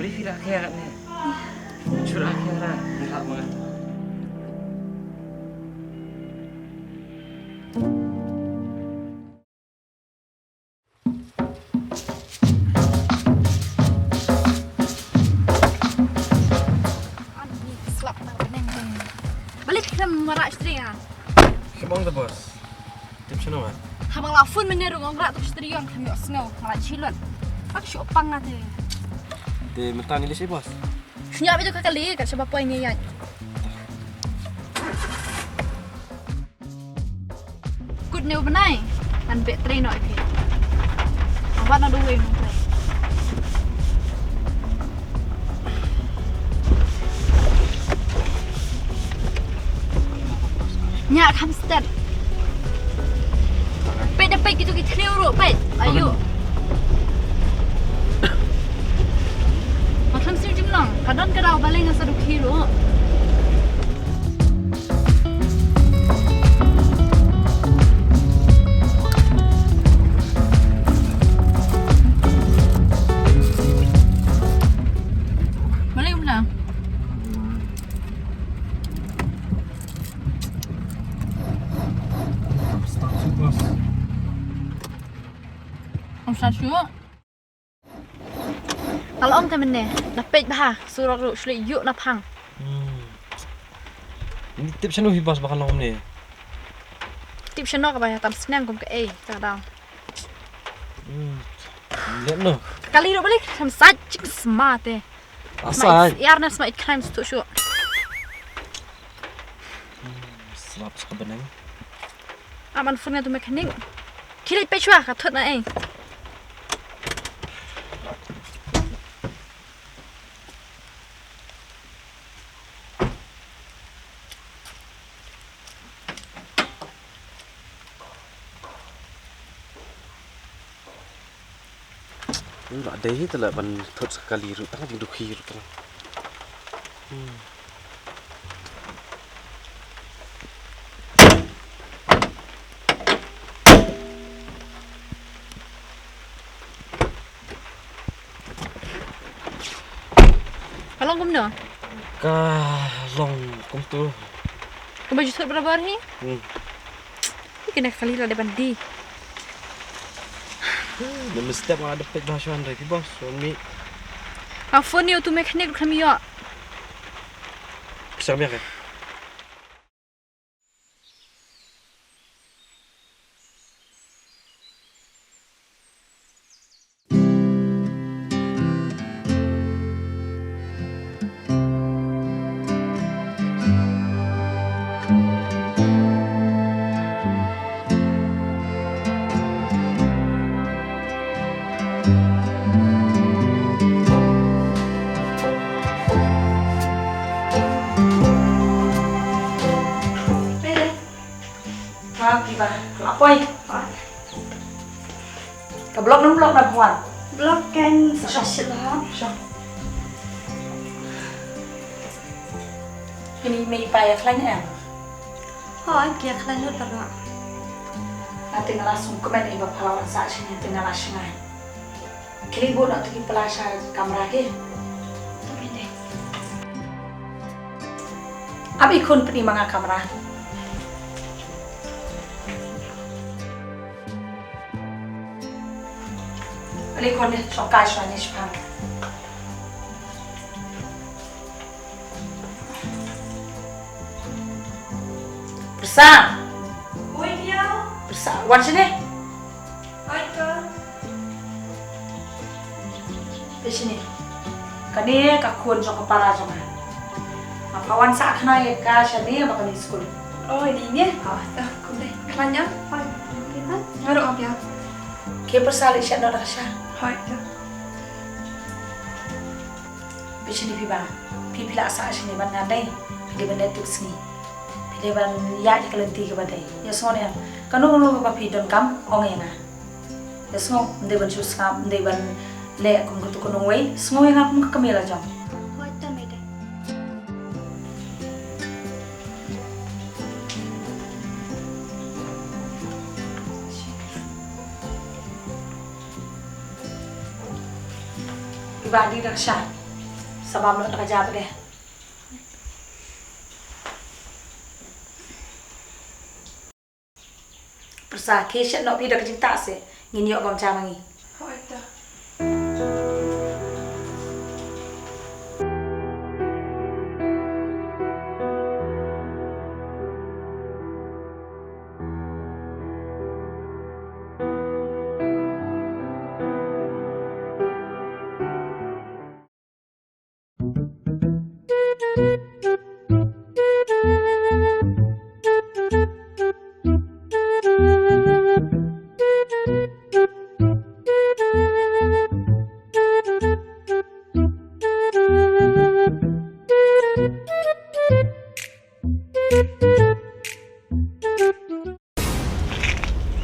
Beri filah akhirat ni. Curah akhirat. Enggak mah. Slap nang peneng. Balik ke marak istri ah. Kebang tu bos. Tips mana? Habang lafun meneru ngrak tu istri yang kami osngau malah cilon. Pak syok pang ate. Di mentah ni sih bos. Senyap itu kali kat sebab apa ini ya. Good new benai. Kan bet train nak ke. Awak nak dua yang train. Nyak hamster. Pet dapat gitu kita ni urut pet. Ayo. Macam sih jumlah. Kadang kerau balik dengan 1 kilo. Balik mana? Bos. Om Sashu. Kalau om temen ni, dapat bah suruh ru sulit yuk napang. Ini tips anu bos bakal ngom ni. Tip seno ka bah tam senang kum ke tak dah. Lihat no. Kali ru balik sam sajik smart eh. Asal. Yarna smart crimes tu syu. Slap sebenarnya. Aman phone tu mekanik. Kili pe chua ka thot na eh. Enggak ada ini telah ban thot sekali ru tangan dukhi ru tangan. Kalau kum no. Kalong kum tu. Kum baju thot berapa ni? Kena kali la depan di. Dan mesti ada pet bahasa anda ki bos. Suami. Phone ni tu mekanik kami ya. Bisa biar kan? Kiba, apa ni? Ke blok nak puan? Blok kan sesuatu lah. Ini mei payah klien. Kia klien lu terus. Nanti ngalasung komen iba pelawan saat ini nanti ngalasung ay. Kali bo nak pergi pelasar kamera ke? Tapi deh. Abi kun penimbangan kamera. Balik kon ni sokai suami sepang. Besar. Oi dia. Besar. Wan sini. Oi ke. Di sini. Kani kakun jong kepala jong. Kawan sak kena ya kasih ni bakal di sekolah. Oh ini ni? Dah, kau deh. Banyak? Hai. Gimana? Ngaruh apa ya? Kaya persali siya na rasya. Hai. Dah. Bici di piba. Pipila asa sini ban ngandai. Pili ban detuk sini. Pili ban ya ikalenti ke badai. Ya soalnya. Kanu apa pidon kam ongena. Ya semua ndai ban sus kam ndai ban le kum kutu kunung wei. Semua yang aku kemila jam. Hai, dah mede. Ibadi rasya. Sabab nak kerja deh. Persa kesya nak pida kecinta se. Ngini ok bam camangi. Hai, dah.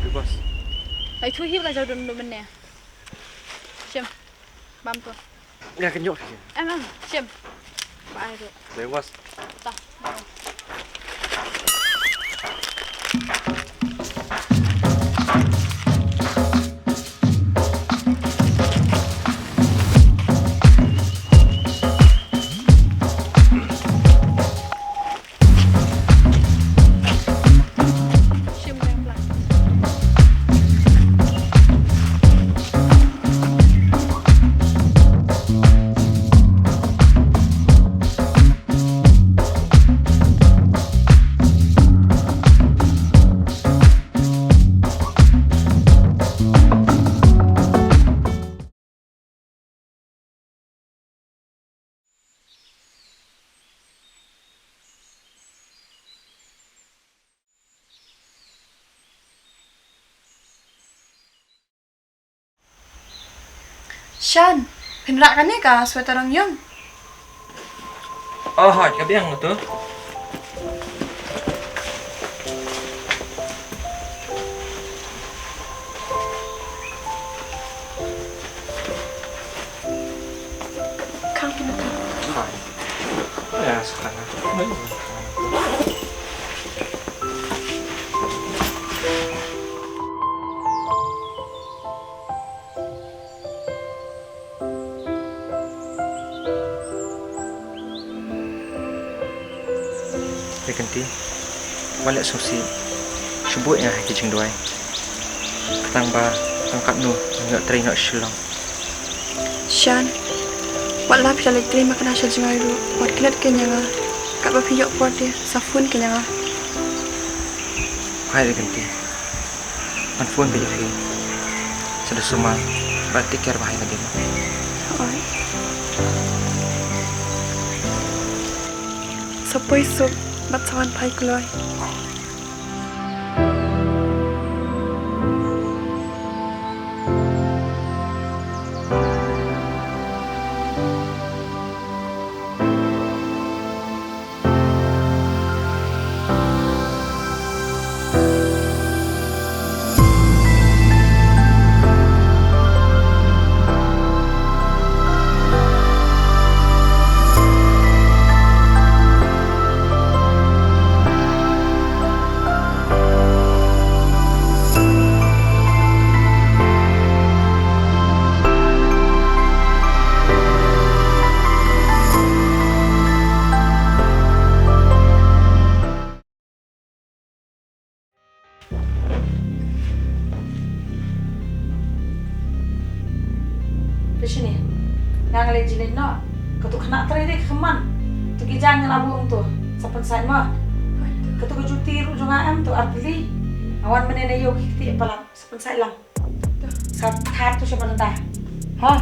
Bos. Ai thu hiếp là giờ đồn bên nè. Chim. Bám tôi. Nggak kenyok sih. Em, chim. Bye rồi. Baik bos. Ta. Shan, pinrak kan ni kah sweater orang yang? Oh, hot ka biang tu. Kang pinrak. Hai. Ya, sekarang. Ganti walak sosi subut yang haki jeng doai ketang ba tangkat nu ngak teri nak shilong Shan, wat lah pihak elektrik makan hasil jengai ru. Wat kilat kenyanga. Kat ba pihak pot dia safun kenyanga. hai ganti man phone bi fi sada suma ba take care bahai lagi Oi. Sapoi sup bat sawan pai kuloi. Sini, yang lagi jilid no, ketu kena teri keman, tu kijang labung tu, sapan saya mah, ketu kejuti ujung am tu artili, awan menene yo kiti palang, sapan saya lang, saat tu siapa nentah, ha?